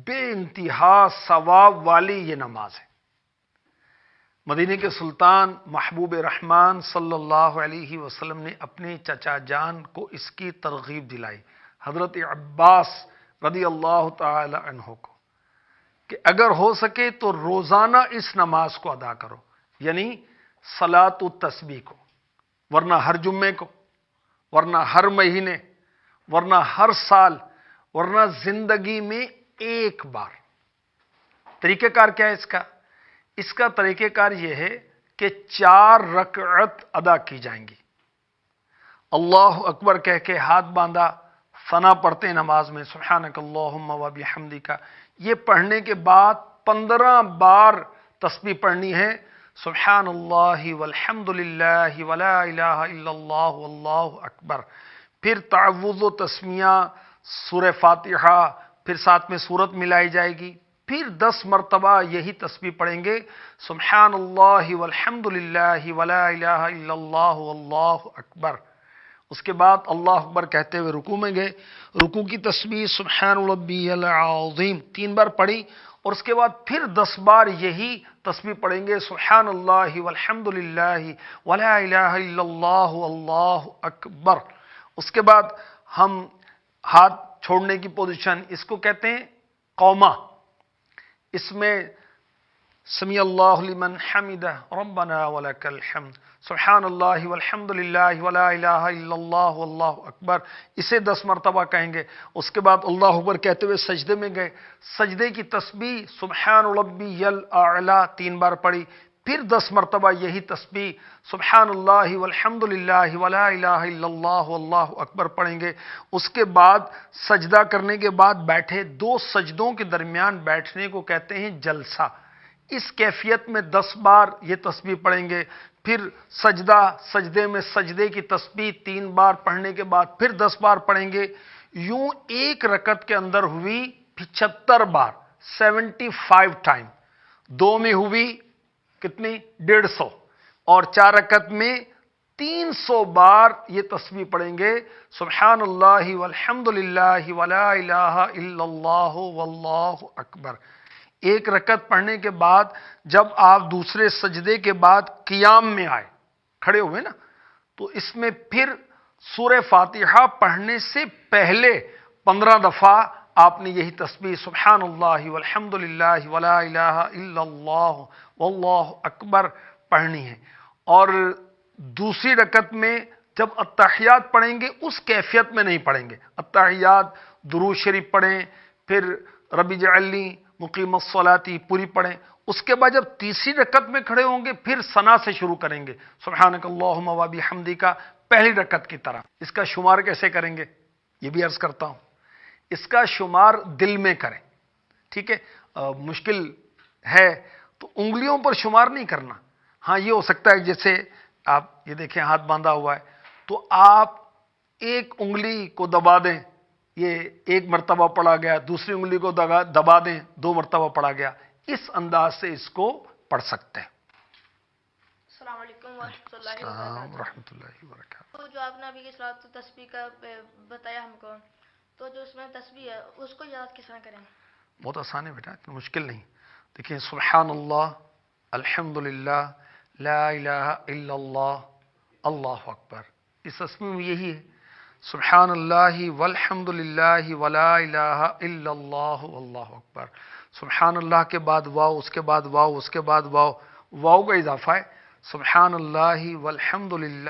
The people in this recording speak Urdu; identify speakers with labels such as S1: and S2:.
S1: بے انتہا ثواب والی یہ نماز ہے۔ مدینے کے سلطان محبوب رحمان صلی اللہ علیہ وسلم نے اپنے چچا جان کو اس کی ترغیب دلائی، حضرت عباس رضی اللہ تعالی عنہ کو، کہ اگر ہو سکے تو روزانہ اس نماز کو ادا کرو، یعنی صلاۃ التسبیح کو، ورنہ ہر جمعے کو، ورنہ ہر مہینے، ورنہ ہر سال، ورنہ زندگی میں ایک بار۔ طریقہ کار کیا ہے اس کا؟ اس کا طریقہ کار یہ ہے کہ 4 رکعت ادا کی جائیں گی۔ اللہ اکبر کہہ کے ہاتھ باندھا، ثنا پڑھتے ہیں نماز میں، سبحانک اللہم و بحمدک، یہ پڑھنے کے بعد 15 بار تسبیح پڑھنی ہے، سبحان اللہ والحمد للہ ولا الہ الا اللہ واللہ اکبر، پھر تعوذ و تسمیہ، سورہ فاتحہ، پھر ساتھ میں سورت ملائی جائے گی، پھر 10 مرتبہ یہی تسبیح پڑھیں گے، سبحان اللہ والحمد للہ ولا الہ الا اللہ واللہ اکبر۔ اس کے بعد اللہ اکبر کہتے ہوئے رکوع میں گئے، رکوع کی تسبیح سبحان ربی العظیم 3 بار پڑھی، اور اس کے بعد پھر 10 بار یہی تسبیح پڑھیں گے، سبحان اللہ والحمد للہ ولا الہ الا اللہ واللہ اکبر۔ اس کے بعد ہم ہاتھ چھوڑنے کی پوزیشن، اس کو کہتے ہیں قومہ، اس میں سمی اللہ لمن حمدہ ربنا ولک الحمد، سبحان اللہ والحمد للہ ولا الہ الا اللہ واللہ اکبر، اسے 10 مرتبہ کہیں گے۔ اس کے بعد اللہ اکبر کہتے ہوئے سجدے میں گئے، سجدے کی تسبیح سبحان ربی الاعلی 3 بار پڑھی، پھر 10 مرتبہ یہی تسبیح سبحان اللہ والحمد للہ ولا الہ الا اللہ واللہ اکبر پڑھیں گے۔ اس کے بعد سجدہ کرنے کے بعد بیٹھے، 2 سجدوں کے درمیان بیٹھنے کو کہتے ہیں جلسہ، اس کیفیت میں 10 بار یہ تسبیح پڑھیں گے، پھر سجدہ، سجدے میں سجدے کی تسبیح 3 بار پڑھنے کے بعد پھر 10 بار پڑھیں گے، یوں ایک رکعت کے اندر ہوئی 75 بار، 75 ٹائم، 2 میں ہوئی کتنی 150، اور 4 رکعت میں 300 بار یہ تسبیح پڑھیں گے، سبحان اللہ والحمد للہ ولا الہ الا اللہ واللہ اکبر۔ ایک رکعت پڑھنے کے بعد جب آپ دوسرے سجدے کے بعد قیام میں آئے، کھڑے ہوئے نا، تو اس میں پھر سورہ فاتحہ پڑھنے سے پہلے 15 دفعہ آپ نے یہی تسبیح سبحان اللہ والحمد للہ ولا الہ الا اللہ واللہ اکبر پڑھنی ہے، اور دوسری رکعت میں جب التحیات پڑھیں گے اس کیفیت میں نہیں پڑھیں گے، التحیات درود شریف پڑھیں، پھر رب اجعلنی مقیم الصلاۃ پوری پڑھیں، اس کے بعد جب تیسری رکعت میں کھڑے ہوں گے پھر ثنا سے شروع کریں گے، سبحانک اللہم و بحمدک، پہلی رکعت کی طرح۔ اس کا شمار کیسے کریں گے یہ بھی عرض کرتا ہوں، اس کا شمار دل میں کریں، ٹھیک ہے؟ مشکل ہے تو انگلیوں پر شمار نہیں کرنا، ہاں یہ ہو سکتا ہے جیسے آپ یہ دیکھیں ہاتھ باندھا ہوا ہے تو آپ ایک انگلی کو دبا دیں، یہ 1 مرتبہ پڑھا گیا، دوسری انگلی کو دبا دیں 2 مرتبہ پڑھا گیا، اس انداز سے اس کو پڑھ سکتے ہیں۔
S2: السلام علیکم ورحمۃ اللہ
S1: السلام
S2: وبرکاتہ۔
S1: ورحمۃ اللہ وبرکاتہ۔
S2: تو جو آپ نے ابھی صلاۃ تسبیح کا بتایا ہم کو، تو جو اس میں تسبیح ہے اس کو یاد کس طرح کریں؟
S1: بہت آسان ہے بیٹا، اتنا مشکل نہیں۔ دیکھیں سبحان اللہ، الحمد للہ، لا الہ الا اللہ، اللہ اکبر، اس تسبیح میں یہی ہے، سبحان اللہ والحمد للہ ولا الہ الا اللہ واللہ اکبر، سبحان اللہ کے بعد واو، اس کے بعد واو، اس کے بعد واو، واو کا اضافہ ہے، سبحان اللہ والحمد للہ